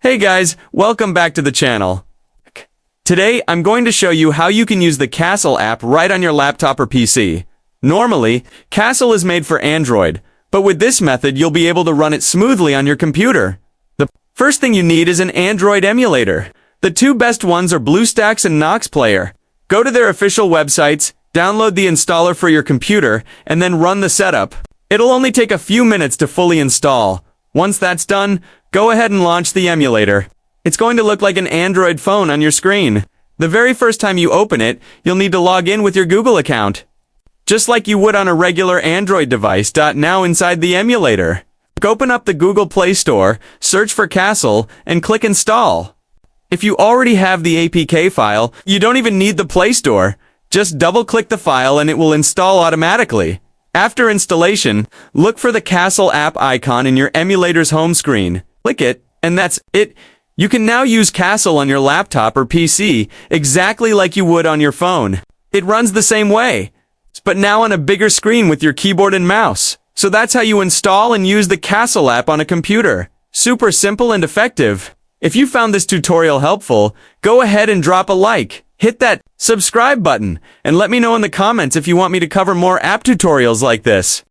Hey guys, welcome back to the channel. Today, I'm going to show you how you can use the Castle app right on your laptop or PC. Normally, Castle is made for Android, but with this method, you'll be able to run it smoothly on your computer. The first thing you need is an Android emulator. The two best ones are BlueStacks and Nox Player. Go to their official websites, download the installer for your computer, and then run the setup. It'll only take a few minutes to fully install. Once that's done, go ahead and launch the emulator. It's going to look like an Android phone on your screen. The very first time you open it, you'll need to log in with your Google account. Just like you would on a regular Android device. Now inside the emulator, open up the Google Play Store, search for Castle, and click Install. If you already have the APK file, you don't even need the Play Store. Just double-click the file and it will install automatically. After installation, look for the Castle app icon in your emulator's home screen. Click it, and that's it. You can now use Castle on your laptop or PC exactly like you would on your phone. It runs the same way, but now on a bigger screen with your keyboard and mouse. So that's how you install and use the Castle app on a computer. Super simple and effective. If you found this tutorial helpful, go ahead and drop a like. Hit that subscribe button, and let me know in the comments if you want me to cover more app tutorials like this.